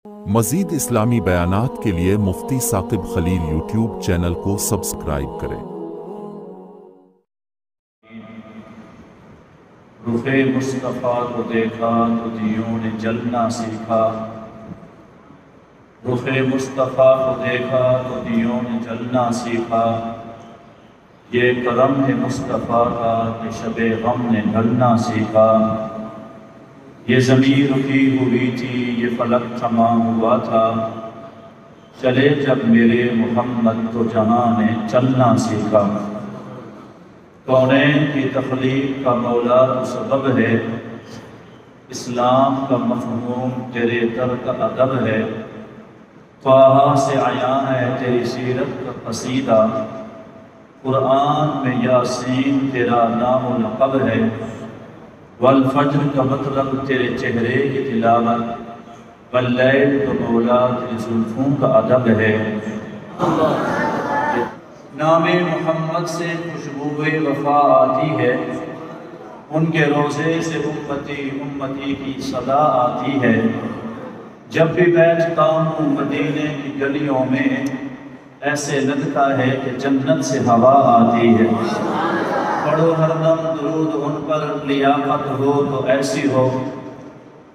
مزید اسلامی بیانات کے لیے مفتی ثاقب خلیل یوٹیوب چینل کو سبسکرائب کریں۔ رخ مصطفیٰ کو دیکھا تو دیوں نے جلنا سیکھا، رخ مصطفیٰ کو دیکھا تو دیوں نے جلنا سیکھا، یہ کرم ہے مصطفیٰ کا کہ شب غم نے ڈھلنا سیکھا، یہ زمین رکی ہوئی تھی یہ فلک تھما ہوا تھا، چلے جب میرے محمد تو جہاں نے چلنا سیکھا، کونین کی تخلیق کا مولا تو سبب ہے، اسلام کا مفہوم تیرے در کا ادب ہے، طٰہٰ سے عیاں ہے تیری سیرت کا قصیدہ، قرآن میں یاسین تیرا نام و لقب ہے، والفجر کا مطلب تیرے چہرے کی تلاوت، واللیل تو مولا تیری زلفوں کا ادب ہے۔ نام محمد سے خوشبوئے وفا آتی ہے، ان کے روضے سے امتی امتی کی صدا آتی ہے، جب بھی بیٹھتا ہوں مدینے کی گلیوں میں ایسے لگتا ہے کہ جنت سے ہوا آتی ہے، پڑھو ہر دم درود ان پر لیاقت ہو تو ایسی ہو،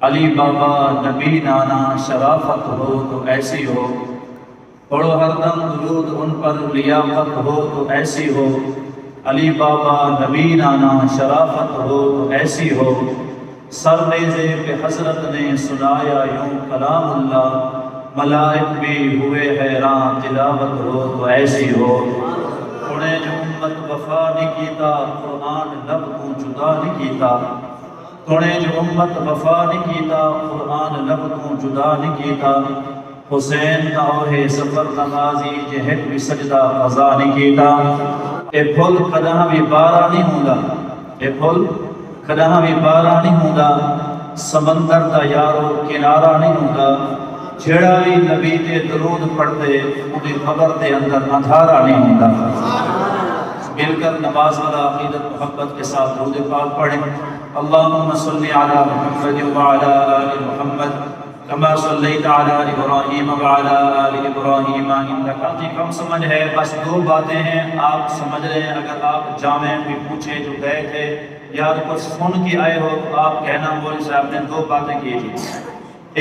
علی بابا نبی نانا شرافت ہو تو ایسی ہو، پڑھو ہر دم درود ان پر لیاقت ہو تو ایسی ہو، علی بابا نبی نانا شرافت ہو تو ایسی ہو، سر نیزے پہ حضرت نے سنایا یوں کلام اللہ، ملائک بھی ہوئے حیران تلاوت ہو تو ایسی ہو، انہیں جو امت وفا نہیں کیتا قرآن لب کو جدا نہیں کیتا، انہیں جو امت وفا نہیں کیتا قرآن لب کو جدا نہیں کیتا، حسین تاوہ سفر نمازی جہد بھی سجدہ قضا نہیں کیتا، اے پھل کدہ بھی بارہ نہیں ہوندا، اے پھل کدہ بھی بارہ نہیں ہوندا، سمندر دا یارو کنارہ نہیں ہوندا، جھڑا بھی نبی تے درود پڑھ دے انہیں خبر دے اندر اندھارا نہیں ہوتا۔ مل کر نماز والا عقیدت محبت کے ساتھ درود پاک پڑھیں۔ اللہم صلی علی محمد وعلی آل محمد کما صلیت علی ابراہیم وعلی آل ابراہیم انکا حمید مجید۔ کم سمجھ ہے، بس دو باتیں ہیں، آپ سمجھ رہے ہیں، اگر آپ جامع بھی پوچھے جو گئے تھے یا کچھ سن کے آئے ہو تو آپ کہنا مولوی صاحب نے دو باتیں کی تھی۔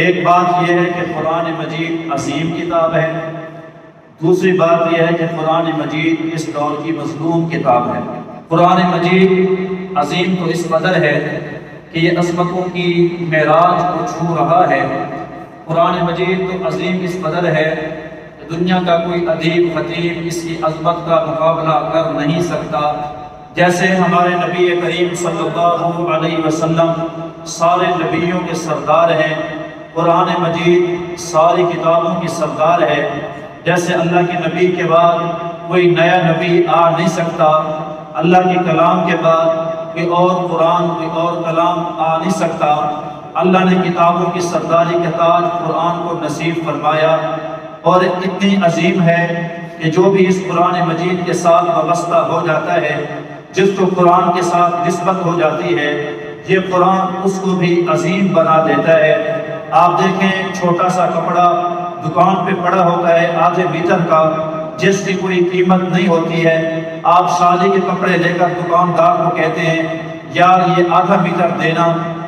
ایک بات یہ ہے کہ قرآن مجید عظیم کتاب ہے، دوسری بات یہ ہے کہ قرآن مجید اس دور کی مظلوم کتاب ہے۔ قرآن مجید عظیم تو اس قدر ہے کہ یہ عظمتوں کی معراج کو چھو رہا ہے، قرآن مجید تو عظیم اس قدر ہے کہ دنیا کا کوئی ادیب خطیب اس کی عظمت کا مقابلہ کر نہیں سکتا۔ جیسے ہمارے نبی کریم صلی اللہ علیہ وسلم سارے نبیوں کے سردار ہیں، قرآن مجید ساری کتابوں کی سردار ہے، جیسے اللہ کے نبی کے بعد کوئی نیا نبی آ نہیں سکتا، اللہ کے کلام کے بعد کوئی اور قرآن کوئی اور کلام آ نہیں سکتا، اللہ نے کتابوں کی سرداری کا تاج قرآن کو نصیب فرمایا، اور اتنی عظیم ہے کہ جو بھی اس قرآن مجید کے ساتھ وابستہ ہو جاتا ہے، جس کو قرآن کے ساتھ نسبت ہو جاتی ہے، یہ قرآن اس کو بھی عظیم بنا دیتا ہے۔ آپ دیکھیں چھوٹا سا کپڑا دکان پہ پڑا ہوتا ہے آدھے میٹر کا، جس کی کوئی قیمت نہیں ہوتی ہے، آپ شادی کے کپڑے لے کر دکاندار کو کہتے ہیں یار یہ آدھا میٹر دینا،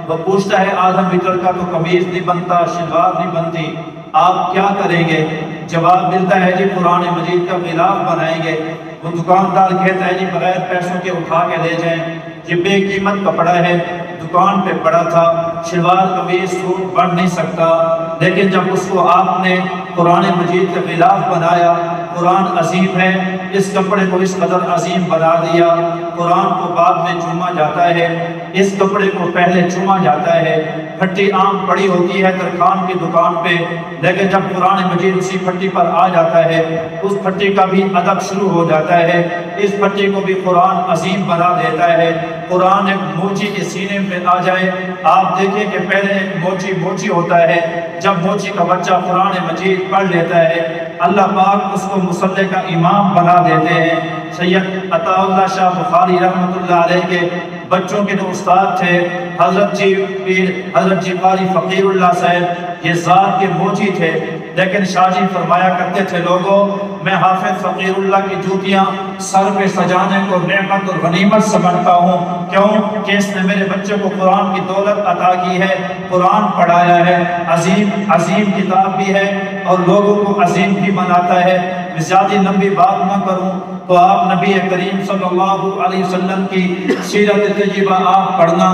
وہ پوچھتا ہے آدھا میٹر کا تو قمیض نہیں بنتا، شلوار نہیں بنتی، آپ کیا کریں گے؟ جواب ملتا ہے جی قرآن مجید کا غلاف بنائیں گے۔ وہ دکاندار کہتا ہے جی بغیر پیسوں کے اٹھا کے لے جائیں، یہ بے قیمت کپڑا ہے، دکان پہ پڑا تھا، شلوار قمیض سوٹ بن نہیں سکتا، لیکن جب اس کو آپ نے قرآن مجید کا غلاف بنایا، قرآن عظیم ہے، اس کپڑے کو اس قدر عظیم بنا دیا، قرآن کو بعد میں چوما جاتا ہے، اس کپڑے کو پہلے چوما جاتا ہے، پھٹی عام پڑی ہوتی ہے ترخان کی دکان پہ، لیکن جب قرآن مجید اسی پھٹی پر آ جاتا ہے اس پھٹی کا بھی ادب شروع ہو جاتا ہے، اس پھٹی کو بھی قرآن عظیم بنا دیتا ہے۔ قرآن ایک موچی کے سینے میں آ جائے، آپ دیکھیں کہ پہلے ایک موچی ہوتا ہے، جب موچی کا بچہ قرآن مجید پڑھ لیتا ہے اللہ پاک اس کو مصلی کا امام بنا دیتے ہیں۔ سید عطا اللہ شاہ بخاری رحمۃ اللہ علیہ کے بچوں کے جو استاد تھے حضرت جی قاری فقیر اللہ صاحب، یہ ذات کے موجی تھے، لیکن شاہ جی فرمایا کرتے تھے لوگوں میں حافظ فقیر اللہ کی جوتیاں سر پہ سجانے کو نعمت اور غنیمت سمجھتا ہوں، کیوں کہ اس نے میرے بچے کو قرآن کی دولت عطا کی ہے، قرآن پڑھایا ہے، عظیم کتاب بھی ہے اور لوگوں کو عظیم بھی بناتا ہے۔ زیادہ لمبی بات نہ کروں تو آپ نبی کریم صلی اللہ علیہ وسلم کی سیرت طیبہ آپ پڑھنا،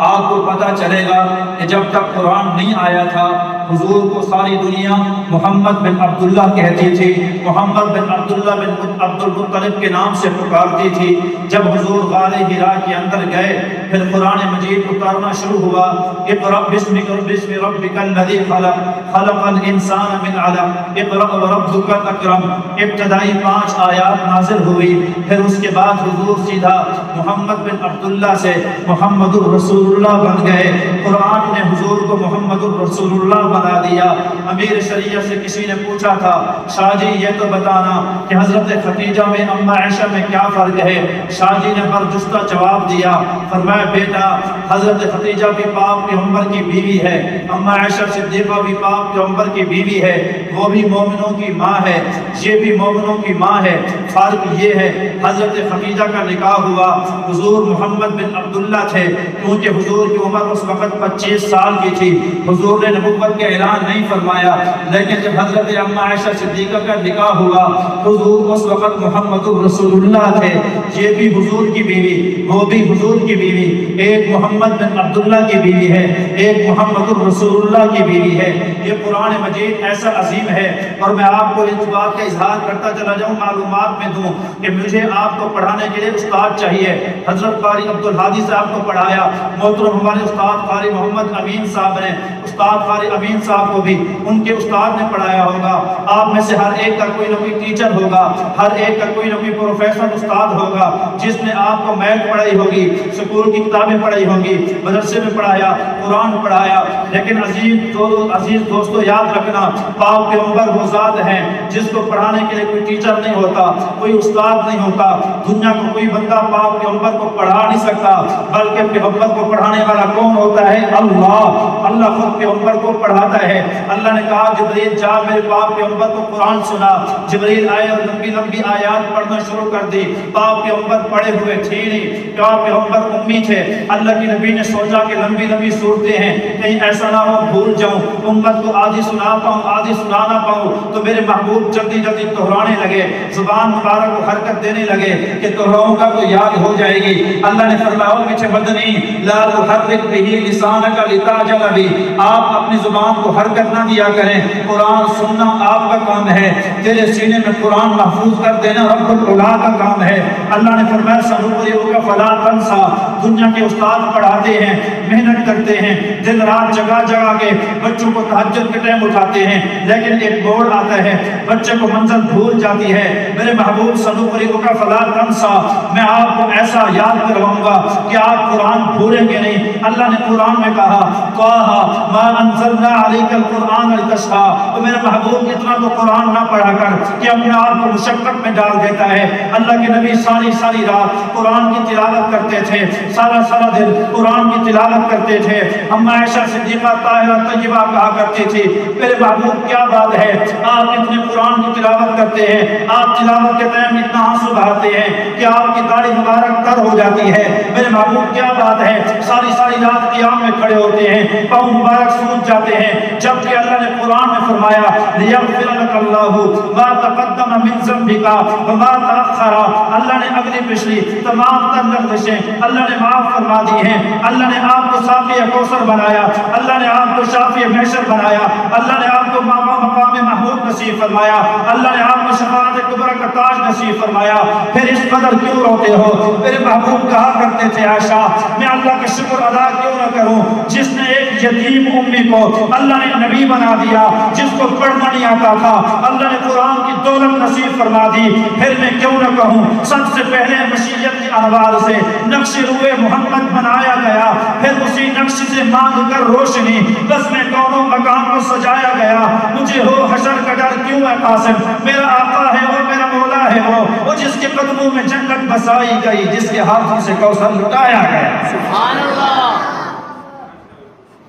آپ کو پتہ چلے گا کہ جب تک قرآن نہیں آیا تھا حضور کو ساری دنیا محمد بن عبداللہ کہتی تھی، محمد بن عبداللہ بن عبد المطلب کے نام سے پکارتی تھی۔ جب حضور غار حرا کے اندر گئے پھر قرآن مجید اتارنا شروع ہوا، اقرأ بسم ربک الذی خلق خلق الانسان من علق اقرأ وربک الاکرم، ابتدائی 5 آیات نازل ہوئی، پھر اس کے بعد حضور سیدھا محمد بن عبداللہ سے محمد الرسول اللہ بن گئے۔ قرآن نے حضور کو محمد الرسول اللہ بنا دیا۔ امیر شریعت سے کسی نے پوچھا تھا شاہ جی یہ تو بتانا کہ حضرت خدیجہ میں اما عائشہ میں کیا فرق ہے؟ شاہ جی نے برجستہ جواب دیا، فرمایا بیٹا حضرت خدیجہ بھی پاک پیغمبر کی بیوی ہے، اما عائشہ صدیقہ بھی پاک پیغمبر کی بیوی ہے، وہ بھی مومنوں کی ماں ہے، یہ بھی مومنوں کی ماں ہے، فرق یہ ہے حضرت خدیجہ کا نکاح ہوا حضور محمد بن عبداللہ تھے، کیونکہ حضور کی عمر اس وقت 25 سال کی تھی، حضور نے نبوت کا اعلان نہیں فرمایا، لیکن جب حضرت اما عائشہ صدیقہ کا نکاح ہوا حضور اس وقت محمد الرسول اللہ تھے، یہ بھی حضور کی بیوی وہ بھی حضور کی بیوی، ایک محمد بن عبداللہ کی بیوی ہے، ایک محمد الرسول اللہ کی بیوی ہے۔ یہ قرآن مجید ایسا عظیم ہے، اور میں آپ کو اس بات کا اظہار کرتا چلا جاؤں، معلومات میں دوں کہ مجھے آپ کو پڑھانے کے لیے استاد چاہیے۔ حضرت قاری عبدالہادی صاحب کو پڑھایا، محترم ہمارے استاد قاری محمد امین صاحب نے، استاد قاری امین صاحب کو بھی ان کے استاد نے پڑھایا ہوگا۔ آپ میں سے ہر ایک کا کوئی نہ کوئی ٹیچر ہوگا، ہر ایک کا کوئی نہ کوئی پروفیسر استاد ہوگا جس نے آپ کو میتھ پڑھائی ہوگی، سکول کی کتابیں پڑھائی ہوگی، مدرسے میں پڑھایا، قرآن پڑھایا۔ لیکن عزیز دوستو یاد رکھنا پاک پیغمبر وہ ذات ہیں جس کو پڑھانے کے لیے کوئی ٹیچر نہیں ہوتا، کوئی استاد نہیں ہوتا، دنیا کو کوئی بندہ پاک پیغمبر کو پڑھا نہیں سکتا، بلکہ پیغمبر کو پڑھانے والا کون ہوتا ہے؟ اللہ خود پیغمبر کو پڑھاتا ہے۔ اللہ نے کہا جبریل جا میرے پاک پیغمبر کو قرآن سنا، جبریل آئے اور لمبی آیات پڑھنا شروع کر دی، پاک پیغمبر پڑھے ہوئے تھے نہیں، پاک پیغمبر امی تھے۔ اللہ کی نبی نے سوچا کہ لمبی صورتیں ہیں، کہیں ایسا نہ ہو بھول جاؤں، امت کو آدھی سنا پاؤں آدھی سنا نہ پاؤں، تو میرے محبوب جلدی دہرانے لگے، زبان مبارک کو حرکت دینے لگے کہ دہراؤں گا تو یاد ہو جائے گی۔ اللہ نے فرمایا پیچھے مدنی لا تحرک به لسانک لتعجل به، آپ اپنی زبان کو حرکت نہ دیا کریں، قرآن سننا آپ کا کام ہے، تیرے سینے میں قرآن محفوظ کر دینا رب العلا کا کام ہے۔ اللہ نے فرمایا سنقرئک فلا تنسى، دنیا کے استاد پڑھاتے ہیں، محنت کرتے ہیں، دن رات جگہ کے بچوں کو تہجد کے ٹائم اٹھاتے ہیں، لیکن ایک موڑ آتا ہے بچے کو منزل بھول جاتی ہے۔ میرے محبوب سنقرئک فلا تنسى، میں آپ کو ایسا یاد کرواؤں گا کہ آپ قرآن بھولیں گے نہیں۔ اللہ نے قرآن میں کہا طٰہٰ ما انزلنا علیک القرآن لتشقیٰ، تو میرے محبوب اتنا تو قرآن نہ پڑھا کر کہ اپنے آپ کو مشقت میں ڈال دیتا ہے۔ اللہ کے نبی ساری رات قرآن کی تلاوت کرتے تھے، سارا دن قرآن کی تلاوت کرتے تھے۔ اما عائشہ صدیقہ طاہرہ طیبہ کہا کرتی تھی میرے محبوب کیا بات ہے آپ اتنے قرآن کی تلاوت کرتے ہیں، آپ تلاوت کے ٹائم اتنا آنسو بہاتے ہیں کہ آپ کی داڑھی مبارک تر ہو جاتی ہے۔ میرے محبوب کیا بات ہے ساری رات قیام میں کھڑے ہوتے ہیں، پاؤں مبارک سوج جاتے ہیں، جبکہ اللہ نے قرآن میں فرمایا لیغفر لک اللہ ما تقدم من ذنبک وما تأخر، اللہ نے اگلی پچھلی تمام تر لغزشیں اللہ نے معاف فرما دی ہیں۔ اللہ نے آپ کو ساقی کوثر بنایا، اللہ نے آپ کو شافی محشر بنایا، اللہ نے آپ کو مقام محمود نصیب فرمایا، اللہ نے آپ کو شفاعت کبریٰ کا تاج نصیب فرمایا، پھر اس قدر کیوں روتے ہو؟ میرے محبوب کہا کرتے تھے عائشہ میں اللہ کا شکر ادا کیوں نہ کروں جس نے ایک یتیم امی کو اللہ نے نبی بنا دیا جس کو پڑھنا نہیں آتا تھا، اللہ نے قرآن کی دولت نصیب فرما دی۔ پھر میں کیوں نہ کہوں سب سے پہلے مشیت کی انوار سے نقش روئے محمد بنایا گیا، پھر اسی نقش سے مانگ کر روشنی بس میں کونوں مقام کو سجایا گیا۔ مجھے ہو حشر کا ڈر کیوں ہے قاسم، میرا آقا ہے وہ، میرا مولا ہے وہ جس کے قدموں میں جنت بسائی گئی، جس کے ہاتھوں سے کوثر لٹایا گیا۔ سبحان اللہ۔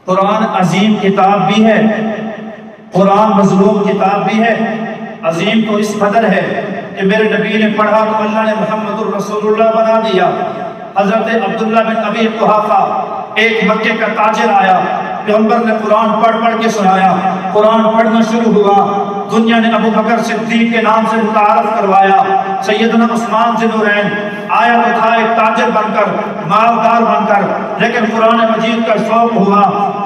قرآن عظیم کتاب بھی ہے، قرآن مظلوم کتاب بھی ہے۔ عظیم تو اس قدر ہے کہ میرے نبی نے پڑھا تو اللہ نے محمد الرسول اللہ بنا دیا۔ حضرت عبداللہ بن ابی قحافہ ایک مکے کا تاجر آیا، پیغمبر نے قرآن پڑھ کے سنایا، قرآن پڑھنا شروع ہوا، دنیا نے ابو بکر صدیق کے نام سے متعارف کروایا۔ سیدنا عثمان ذی النورین آیا تو تھا ایک تاجر بن کر، مالدار بن کر، لیکن قرآن مجید کا شوق ہوا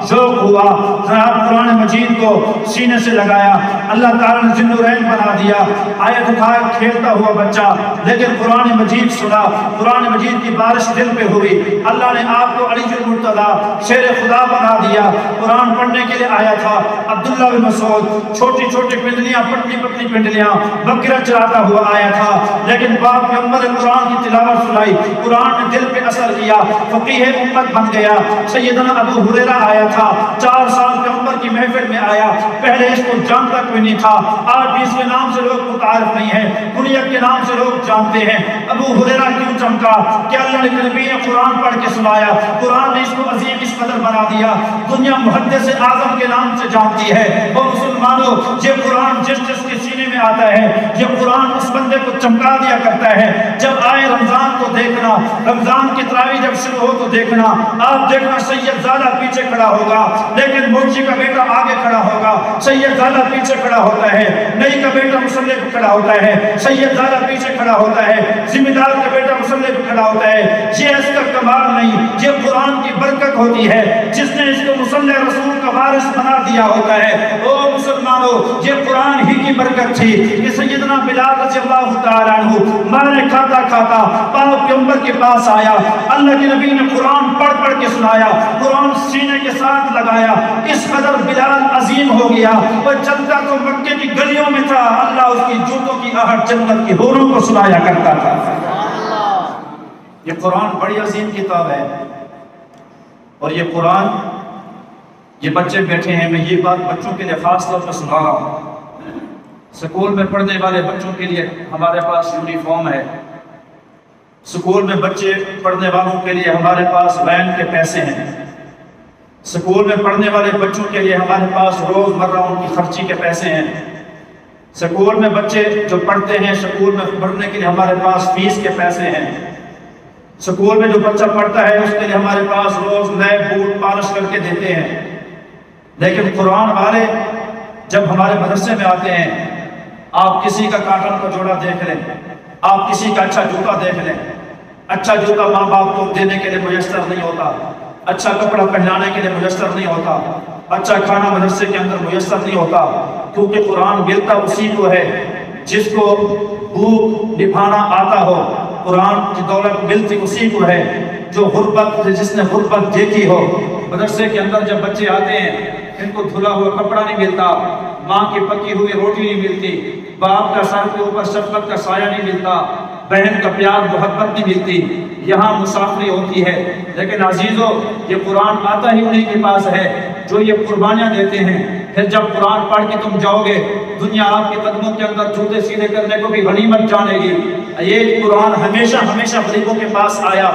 جناب قرآن مجید کو سینے سے لگایا، اللہ تعالیٰ نے ذی النورین بنا دیا۔ آیا تو تھا ایک کھیلتا ہوا بچہ، لیکن قرآن مجید سنا، قرآن مجید کی بارش دل پہ ہوئی، اللہ نے آپ کو علی المرتضیٰ شیر خدا بنا دیا۔ قرآن پڑھنے کے لیے آیا تھا عبداللہ بن مسعود، چھوٹی چھوٹی پنڈلیاں، پتلی پتلی پنڈلیاں، بکرا چراتا ہوا آیا تھا، لیکن باپ پیغمبر قرآن کی تلاوت سنائی، قرآن نے دل پہ اثر کیا، فقیہ امت بن گیا۔ سیدنا ابو ہریرہ آیا تھا، 4 سال پیغمبر کی محفل میں آیا، پہلے اس کو جانتا کوئی نہیں تھا، آج بھی اس کے نام سے لوگ متعارف نہیں ہیں، کنیت کے نام سے لوگ جانتے ہیں۔ ابو ہریرہ کیوں چمکا کہ اللہ نے نبی نے قرآن پڑھ کے سنایا، قرآن نے اس کو عظیم اس قدر بنا دیا، دنیا محدث اعظم کے نام سے جانتی ہے۔ وہ مسلمانوں، یہ قرآن جس کے سینے میں آتا ہے، یہ قرآن اس بندے کو چمکا دیا کرتا ہے۔ جب آئے رمضان کو دیکھنا، رمضان کی تراویح جب شروع ہو تو دیکھنا، آپ دیکھنا سید زادہ پیچھے کھڑا ہوگا، لیکن مرشی کا بیٹا آگے کھڑا ہوگا، سید زادہ پیچھے کھڑا ہوتا ہے، نئی کا بیٹا مصلی پہ کھڑا ہوتا ہے، سید زادہ پیچھے کھڑا ہوتا ہے، ذمہ دار کا بیٹا مصلی پہ کھڑا ہوتا ہے۔ یہ اس کا کمال نہیں، یہ قرآن کی برکت ہوتی ہے، جس نے اس کو مصلی رسول کا وارث بنا دیا ہوتا ہے۔ او مسلمانوں، یہ قرآن ہی کی برکت تھی کہ سیدنا بلال رضی اللہ تعالیٰ عنہ مارے کھاتا کھاتا پاک پیغمبر کے پاس آیا، اللہ کے نبی نے قرآن پڑھ کے سنایا، قرآن سینے کے ساتھ لگایا، اس قدر بلال عظیم ہو گیا، وہ چلتا تو مکے کی گلیوں میں تھا، اللہ اس کی جوتوں کی آہٹ جنت کی حوروں کو سنایا کرتا تھا۔ یہ قرآن بڑی عظیم کتاب ہے، اور یہ قرآن، یہ بچے بیٹھے ہیں، میں یہ بات بچوں کے لیے خاص طور پر سنا رہا ہوں۔ سکول میں پڑھنے والے بچوں کے لیے ہمارے پاس یونیفارم ہے، سکول میں بچے پڑھنے والوں کے لیے ہمارے پاس وین کے پیسے ہیں، سکول میں پڑھنے والے بچوں کے لیے ہمارے پاس روز مرہ ان کی خرچی کے پیسے ہیں، سکول میں بچے جو پڑھتے ہیں، سکول میں پڑھنے کے لیے ہمارے پاس فیس کے پیسے ہیں، سکول میں جو بچہ پڑھتا ہے اس کے لیے ہمارے پاس روز نئے بوٹ پالش کر کے دیتے ہیں۔ لیکن قرآن والے جب ہمارے مدرسے میں آتے ہیں، آپ کسی کا کاٹن کا جوڑا دیکھ لیں، آپ کسی کا اچھا جوتا دیکھ لیں، اچھا جوتا ماں باپ کو دینے کے لیے میسر نہیں ہوتا، اچھا کپڑا پہنانے کے لیے میسر نہیں ہوتا، اچھا کھانا مدرسے کے اندر میسر نہیں ہوتا، کیونکہ قرآن ملتا اسی کو ہے جس کو بھوک نبھانا آتا ہو، قرآن کی دولت ملتی اسی کو ہے جو غربت، جس نے غربت دیکھی ہو۔ مدرسے کے اندر جب بچے آتے ہیں، ان کو دھلا ہوا کپڑا نہیں ملتا، ماں کی پکی ہوئی روٹی نہیں ملتی، باپ کا سر کے اوپر شفقت کا سایہ نہیں ملتا، بہن کا پیار محبت نہیں ملتی، یہاں مسافری ہوتی ہے۔ لیکن عزیزو، یہ قرآن آتا ہی انہیں کے پاس ہے جو یہ قربانیاں دیتے ہیں۔ پھر جب قرآن پڑھ کے تم جاؤ گے، دنیا آپ کے قدموں کے اندر جوتے سیدھے کرنے کو بھی غنیمت جانے گی۔ یہ قرآن ہمیشہ غریبوں کے پاس آیا۔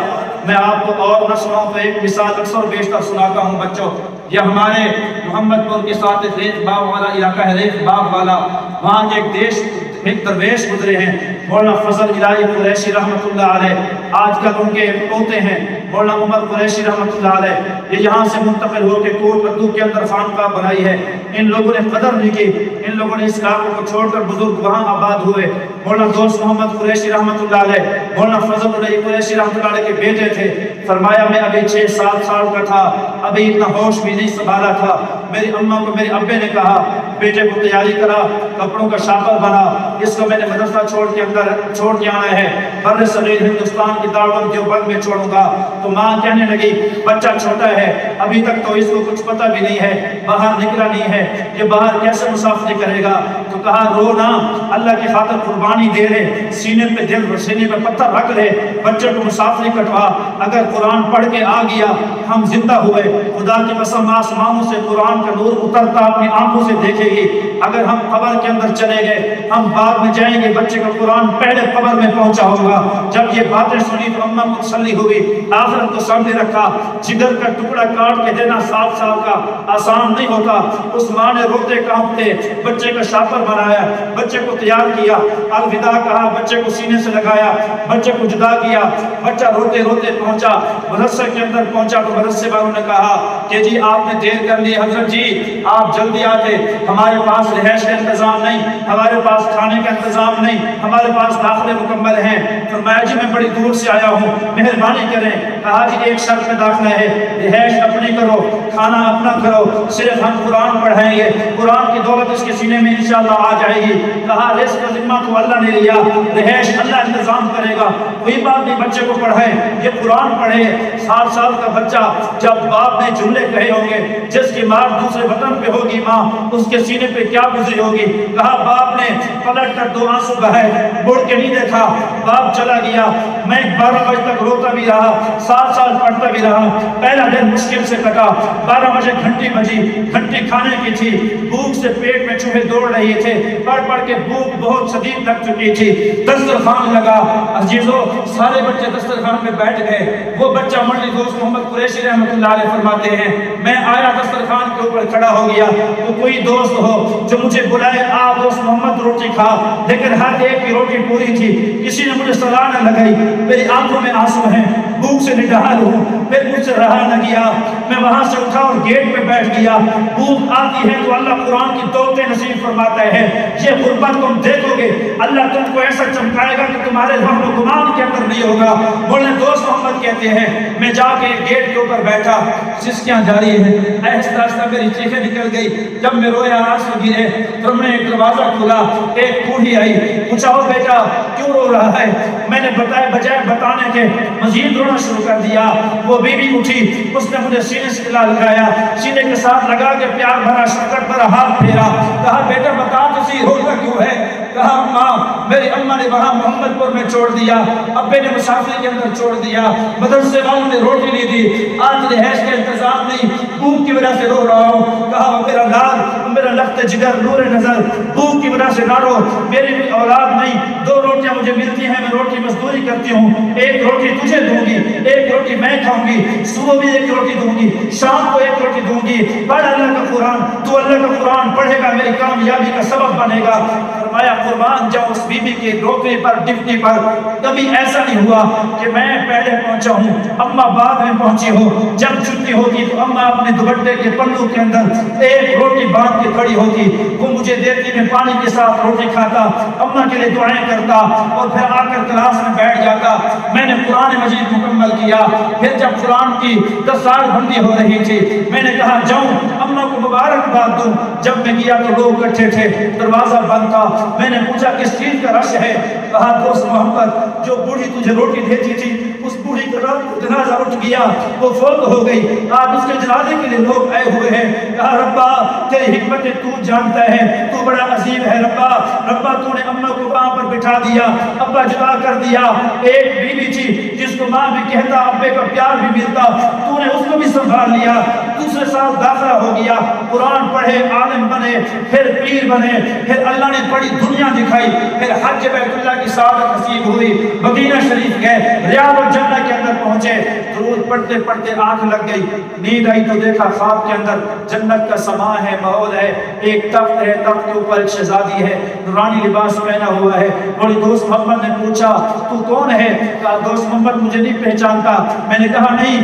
میں آپ کو اور نہ سناؤں تو ایک مثال اکثر بیشتر سناتا ہوں بچوں۔ یہ ہمارے محمد پور کے ساتھ ریت باغ والا علاقہ ہے، ریت باغ والا، وہاں ایک درویش گزرے ہیں، مولانا فضل الہی قریشی رحمۃ اللہ علیہ، آج کل ان کے پوتے ہیں مولانا عمر قریشی رحمۃ اللہ علیہ، یہ یہاں سے منتقل ہو کے کوٹ پدو کے اندر خانقاہ بنائی ہے۔ ان لوگوں نے قدر نہیں کی، ان لوگوں نے اس علاقے کو چھوڑ کر بزرگ وہاں آباد ہوئے۔ مولانا دوست محمد قریشی رحمۃ اللہ علیہ، مولانا فضل الہی قریشی رحمۃ اللہ علیہ کے بیٹے تھے۔ فرمایا میں ابھی 6-7 سال کا تھا، ابھی اتنا ہوش بھی نہیں سنبھالا تھا، میری اماں کو میرے ابے نے کہا بیٹے کو تیاری کرا، کپڑوں کا شاپر بنا، اس کو میں نے مدرسہ چھوڑ کے آنا ہے، بر صغیر ہندوستان کی دارالعلوم دیوبند میں چھوڑوں گا۔ تو ماں کہنے لگی بچہ چھوٹا ہے، ابھی تک تو اس کو کچھ پتہ بھی نہیں ہے، باہر نکلا نہیں ہے، یہ باہر کیسے مسافری کرے گا؟ تو کہا رو نہ، اللہ کی خاطر قربانی دے لے، سینے پہ پتھر رکھ لے، بچے کو مسافری کٹوا، اگر قرآن پڑھ کے آ گیا ہم زندہ ہوئے، خدا کی قسم آسمانوں سے قرآن کا نور اترتا اپنی آنکھوں سے دیکھے گی۔ اگر ہم قبر کے اندر چلے گئے، ہم بعد میں جائیں گے، بچے کا قرآن پہلے قبر میں پہنچا ہوگا۔ جب یہ باتیں سنی تو اماں کو تسلی ہوئی، آخرت کو سامنے رکھا۔ جگر کا ٹکڑا کاٹ کے دینا 7 سال کا آسان نہیں ہوتا۔ اس ماں نے روتے کانپتے بچے کا شاپر بنایا، بچے کو تیار کیا، الوداع کہا، بچے کو سینے سے لگایا، بچے کو جدا کیا۔ بچہ روتے روتے پہنچا، مدرسے کے اندر پہنچا تو مدرسے والوں نے کہا کہ جی آپ نے دیر کر لی، حضرت جی آپ جلدی آتے، ہمارے پاس رہائش کا انتظام نہیں، ہمارے پاس کھانے کا انتظام نہیں، ہمارے پاس داخلے مکمل ہیں۔ فرمایا جی میں بڑی دور سے آیا ہوں، مہربانی کریں۔ کہا جی ایک شرط میں داخلہ ہے، رہائش اپنی کرو، کھانا اپنا کرو، صرف ہم قرآن پڑھائیں گے، قرآن کی دولت اس کے سینے میں انشاءاللہ آ جائے گی۔ کہا رزق کا ذمہ تو اللہ نے لیا، رہائش اللہ انتظام کرے گا، کوئی بات نہیں، بچے کو پڑھائیں، یہ قرآن پڑھے۔ 7 سال کا بچہ جب باپ نے جملے کہے ہوں گے، جس کی مار دوسرے وطن پہ ہوگی ماں، اس کے سینے پہ کیا گزری ہوگی۔ کہا باپ نے پلٹ کر 2 آنسو بہائے، مڑ کے نہیں دیکھا، باپ چلا گیا۔ میں 12 بجے تک روتا بھی رہا، 7 سال پڑھتا بھی رہا۔ پہلا دن مشکل سے کٹا، 12 بجے گھنٹی بجی، گھنٹی کھانے کی تھی، بھوک سے پیٹ میں چوہے دوڑ رہے تھے، پڑھ پڑھ کے بھوک بہت شدید لگ چکی تھی۔ دسترخوان لگا، عزیزو سارے بچے دسترخوان پہ بیٹھ گئے۔ وہ بچہ منڈی دوست محمد قریشی رحمۃ اللہ علیہ فرماتے ہیں میں آیا دسترخوان کے اوپر کھڑا ہو گیا تو کوئی دوست ہو جو مجھے بلائے آ دوست محمد روٹی کھا، لیکن ہر ایک کی روٹی پوری تھی، کسی نے مجھے صلاح نہ لگائی، میری آنکھوں میں آنسو ہیں، بھوک سے نڈال ہوں، پھر مجھ سے رہا نہ گیا، میں وہاں سے اٹھا اور گیٹ پہ بیٹھ گیا۔ بھوک آتی ہے تو اللہ قرآن کی دولتیں نصیب فرماتا ہے، یہ غربت تم دیکھو گے اللہ تم کو ایسا چمکائے گا کہ تمہارے وہم و گمان کے اندر نہیں ہوگا۔ بولے دوست محمد کہتے ہیں میں جا کے گیٹ کے اوپر بیٹھا، سسکیاں جاری ہیں، آہستہ آہستہ میری چیخیں نکل گئی، جب میں رویا آنسو گرے تو میں ایک دروازہ کھلا، ایک بوڑھی آئی، پوچھا ہو بیٹا کیوں رو رہا ہے؟ میں نے بجائے بتانے کے مزید رونا شروع کر دیا۔ وہ بیوی اٹھی، اس نے مجھے سینے سے لگایا، سینے کے ساتھ لگا کے پیار بھرا شفقت بھرا ہاتھ پھیرا، کہا بیٹا بتا تسی روتا کیوں ہے؟ کہا ماں میری اماں نے وہاں محمد پور میں چھوڑ دیا، ابے نے مسافری کے اندر چھوڑ دیا، مدرسے والوں نے روٹی نہیں دی، آج رہائش کا انتظام نہیں، بھوک کی وجہ سے رو رہا ہوں۔ کہا میرا لال، میرا لخت جگر، نور نظر، بھوک کی وجہ سے نہ رو، میری بھی اولاد نہیں، 2 روٹیاں مجھے ملتی ہیں، میں روٹی مزدوری کرتی ہوں، 1 روٹی تجھے دوں گی، 1 روٹی میں کھاؤں گی، صبح بھی 1 روٹی دوں گی، شام کو 1 روٹی دوں گی، پڑھ اللہ کا قرآن، تو اللہ کا قرآن پڑھے گا میری کامیابی کا سبب بنے گا۔ فرمایا قربان جاؤ اس بی بی کے روکے پر ڈپٹی پر، کبھی ایسا نہیں ہوا کہ میں پہلے پہنچا ہوں اماں بعد میں پہنچی ہو، جب چھٹی ہوتی تو اماں اپنے دوپٹے کے پلو کے اندر 1 روٹی باندھ کے کھڑی ہوتی، وہ مجھے دیتی، میں پانی کے ساتھ روٹی کھاتا، اماں کے لیے دعائیں کرتا اور پھر آ کر کلاس میں بیٹھ جاتا۔ میں نے قرآن مجید مکمل کیا، پھر جب قرآن کی دستار بندی ہو رہی تھی میں نے کہا جاؤں اماں کو مبارکباد دوں، جب میں گیا تو لوگ اکٹھے تھے، دروازہ بند تھا، میں نے پوچھا کس چیز کا رش ہے؟ کہا دوست محمد جو بوڑھی تجھے روٹی دیتی تھی اس بوڑھی کا رات کو جنازہ اٹھ گیا، وہ فوت ہو گئی، آج اس کے جنازے کے لیے لوگ آئے ہوئے ہیں۔ کہا ربا تیری حکمتیں تو جانتا ہے، تو بڑا عظیم ہے ربا، ربا تو نے اماں کو وہاں پر بٹھا دیا، ابا جدا کر دیا، ایک بیوی تھی جس کو ماں بھی کہتا ابے کا پیار بھی ملتا، تو نے اس کو بھی سنبھال لیا، دوسرے سال داخلہ ہو گیا، قرآن پڑھے، عالم بنے، پھر پیر بنے، پھر اللہ نے بڑی دنیا دکھائی، پھر حج بیت اللہ کی سعادت نصیب ہوئی، مدینہ شریف گئے، ریاض الجنہ کے اندر پہنچے، درود پڑھتے پڑھتے آنکھ لگ گئی، نیند آئی تو دیکھا خواب کے اندر جنت کا سما ہے، ماحول ہے، ایک تخت ہے، تخت کے اوپر ایک شہزادی ہے، نورانی لباس پہنا ہوا ہے۔ بڑی دوست محمد نے پوچھا تو کون ہے؟ کہا دوست محمد مجھے نہیں پہچانتا۔ میں نے کہا نہیں،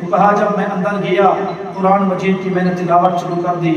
تو کہا جب میں اندر گیا قرآن مجید کی میں نے تلاوت شروع کر دی،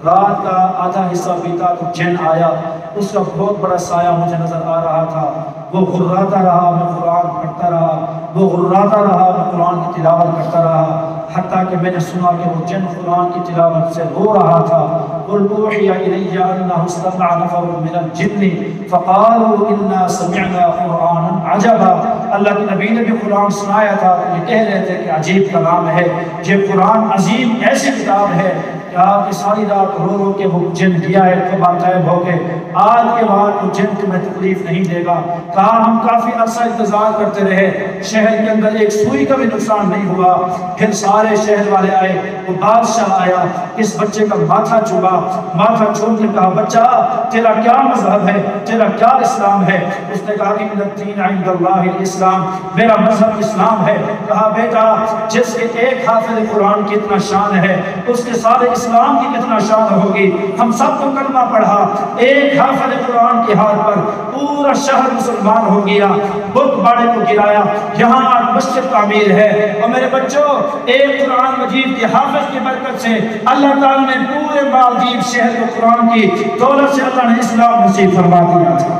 رات کا آدھا حصہ بیتا تو جن آیا، اس کا بہت بڑا سایہ مجھے نظر آ رہا تھا، وہ غراتا رہا، میں قرآن پڑھتا رہا، وہ غراتا رہا، میں قرآن کی تلاوت کرتا رہا، حتیٰ کہ میں نے سنا کہ وہ جن قرآن کی تلاوت سے رو رہا تھا۔ قُلْ أُوحِيَ إِلَيَّ أَنَّهُ اسْتَمَعَ نَفَرٌ مِّنَ الْجِنِّ فَقَالُوا إِنَّا سَمِعْنَا قُرْآنًا عَجَبًا۔ اللہ کے نبی نے بھی قرآن سنایا تھا، یہ کہہ رہے تھے کہ عجیب کلام ہے، یہ قرآن عظیم ایسی کتاب ہے کہ ساری رات رو رو کے وہ جن گیا ہے تو غائب ہو گئے، آج کے بعد وہ جن تمہیں تکلیف نہیں دے گا۔ کہا ہم کافی عرصہ انتظار کرتے رہے، شہر کے اندر ایک سوئی کا بھی نقصان نہیں ہوا، پھر سارے شہر والے آئے، وہ بادشاہ آیا، اس بچے کا ماتھا چوما، ماتھا چوم کے کہا بچہ تیرا کیا مذہب ہے، تیرا کیا اسلام ہے؟ اس نے کہا ان الدین عند اللہ الاسلام، میرا مذہب اسلام ہے۔ کہا بیٹا جس کے ایک حافظ قرآن کی اتنا شان ہے اس کے سارے اسلام کی کتنا شان ہوگی۔ ہم سب کو کلمہ پڑھا، ایک حافظ قرآن کے ہاتھ پر پورا شہر مسلمان ہو گیا، بت باڑے کو گرایا، یہاں آج مسجد تعمیر ہے۔ اور میرے بچوں ایک قرآن مجید کے حافظ کی برکت سے اللہ تعالیٰ نے پورے مالدیپ شہر کو قرآن کی دولت سے اللہ نے اسلام نصیب فرما دیا تھا۔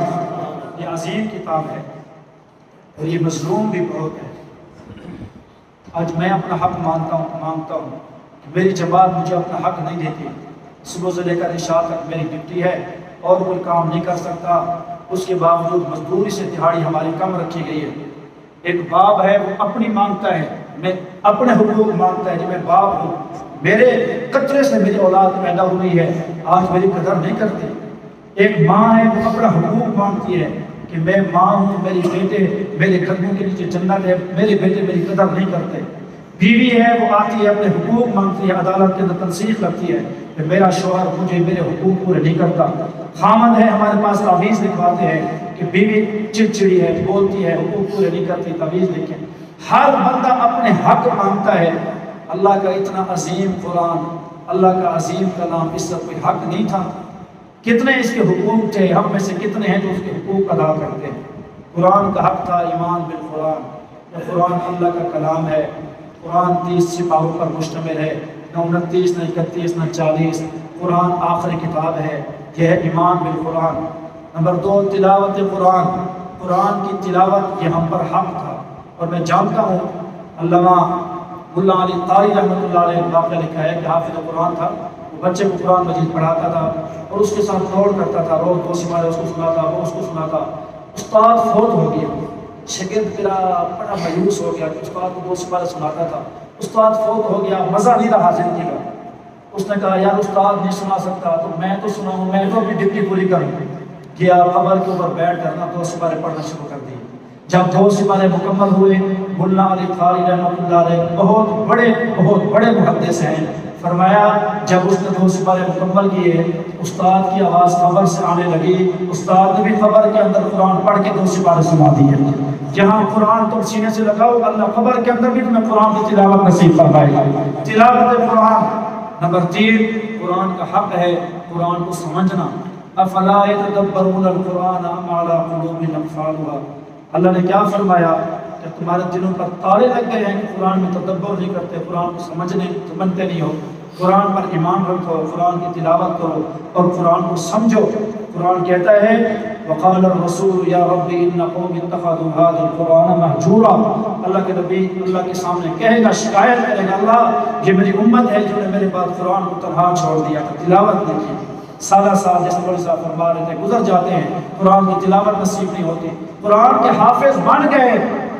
یہ عظیم کتاب ہے اور یہ مظلوم بھی بہت ہے۔ آج میں اپنا حق مانگتا ہوں، میری جماعت مجھے اپنا حق نہیں دیتی، صبح سے لے کر عشاء تک میری ڈیوٹی ہے اور کوئی کام نہیں کر سکتا، اس کے باوجود مزدوری سے دہاڑی ہماری کم رکھی گئی ہے۔ ایک باپ ہے وہ اپنی مانگتا ہے، میں اپنے حقوق مانگتا ہے، جو میں باپ ہوں، میرے قطرے سے میری اولاد پیدا ہوئی ہے، آج میری قدر نہیں کرتی۔ ایک ماں ہے وہ اپنا حقوق مانگتی ہے کہ میں ماں ہوں، میری بیٹے میرے قدموں کے نیچے جنت ہے، میرے بیٹے میری قدر نہیں کرتے۔ بیوی ہے وہ آتی ہے اپنے حقوق مانگتی ہے، عدالت کے اندر تنسیخ لگتی ہے کہ میرا شوہر مجھے میرے حقوق پورے نہیں کرتا۔ خامد ہے ہمارے پاس تعویذ لکھواتے ہیں کہ بیوی چڑچڑی ہے، بولتی ہے، حقوق پورے نہیں کرتی، تعویذ لکھیں۔ ہر بندہ اپنے حق مانگتا ہے۔ اللہ کا اتنا عظیم قرآن، اللہ کا عظیم کلام، اس سے کوئی حق نہیں تھا؟ کتنے اس کے حقوق تھے؟ ہم میں سے کتنے ہیں جو اس کے حقوق ادا کرتے ہیں؟ قرآن کا حق تھا ایمان بالقرآن، یہ قرآن اللہ کا کلام ہے۔ قرآن 30 سپاروں پر مشتمل ہے، نہ 29 نہ 31 نہ 40۔ قرآن آخری کتاب ہے، یہ ہے ایمان بالقرآن۔ نمبر 2 تلاوت قرآن، قرآن کی تلاوت یہ ہم پر حق تھا۔ اور میں جانتا ہوں علامہ ملا علی قاری رحمۃ اللہ علیہ واقعہ لکھا ہے کہ حافظ قرآن تھا، وہ بچے کو قرآن مجید پڑھاتا تھا اور اس کے ساتھ دوڑ کرتا تھا، روز 2 سپارے اس کو سناتا، وہ اس کو سناتا۔ استاد فوت ہو گیا، شاگرد میرا بڑا مایوس ہو گیا کہ استاد کو 2 سپارے سناتا تھا، استاد فوت ہو گیا، مزہ نہیں رہا زندگی کا۔ اس نے کہا یار استاد نہیں سنا سکتا تو میں تو سناؤں، میں تو اپنی ڈپٹی پوری کروں۔ گیا قبر کے اوپر بیٹھ کرنا 2 سپارے پڑھنا شروع کر دی۔ جب 2 سپارے مکمل ہوئے، ملا علی قاری رحمۃ اللہ علیہ بہت بڑے محدث ہیں، فرمایا جب اس نے 2 سپارے مکمل کیے، استاد کی آواز قبر سے آنے لگی، استاد نے بھی قبر کے اندر قرآن پڑھ کے 2 سپارے سنا دیے۔ جہاں قرآن تم سینے سے لگاؤ، اللہ قبر کے اندر بھی تمہیں قرآن کی تلاوت نصیب فرمائے گا۔ تلاوت قرآن۔ نمبر 3 قرآن کا حق ہے قرآن کو سمجھنا۔ افلا یتدبرون القرآن ام علی قلوب اقفالها۔ اللہ نے کیا فرمایا کہ تمہارے دلوں پر تالے لگ گئے ہیں کہ قرآن میں تدبر نہیں کرتے، قرآن کو سمجھتے نہیں ہو۔ قرآن پر ایمان رکھو، قرآن کی تلاوت کرو اور قرآن کو سمجھو۔ قرآن کہتا ہے وقال الرسول یا رب ان قوم اتخذوا هذا القرآن مهجورا۔ اللہ کے نبی اللہ کے سامنے کہے گا، شکایت کرے گا، اللہ یہ میری امت ہے جو نے میرے بعد قرآن کو تنہا چھوڑ دیا تھا، تلاوت نہیں کی۔ سالہ سال جیسے بڑے صاحب فرما رہے تھے گزر جاتے ہیں، قرآن کی تلاوت نصیب نہیں ہوتی۔ قرآن کے حافظ بن گئے،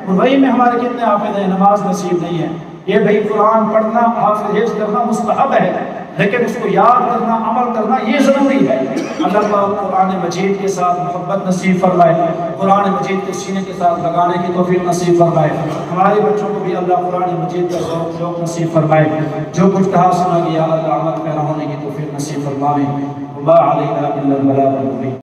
وہی میں ہمارے کتنے حافظ ہیں، نماز نصیب نہیں ہے۔ یہ بھئی قرآن پڑھنا، حافظ حفظ کرنا مستحب ہے، لیکن اس کو یاد کرنا، عمل کرنا یہ ضروری ہے۔ اللہ تعالیٰ قرآن مجید کے ساتھ محبت نصیب فرمائے، قرآن مجید کو سینے کے ساتھ لگانے کی توفیق نصیب فرمائے۔ ہمارے بچوں کو بھی اللہ قرآن مجید کا ذوق نصیب فرمائے۔ جو کچھ کہا سنا گیا اللہ عمل پیرا ہونے کی توفیق نصیب فرمائے۔ وما علینا الا البلاغ المبین۔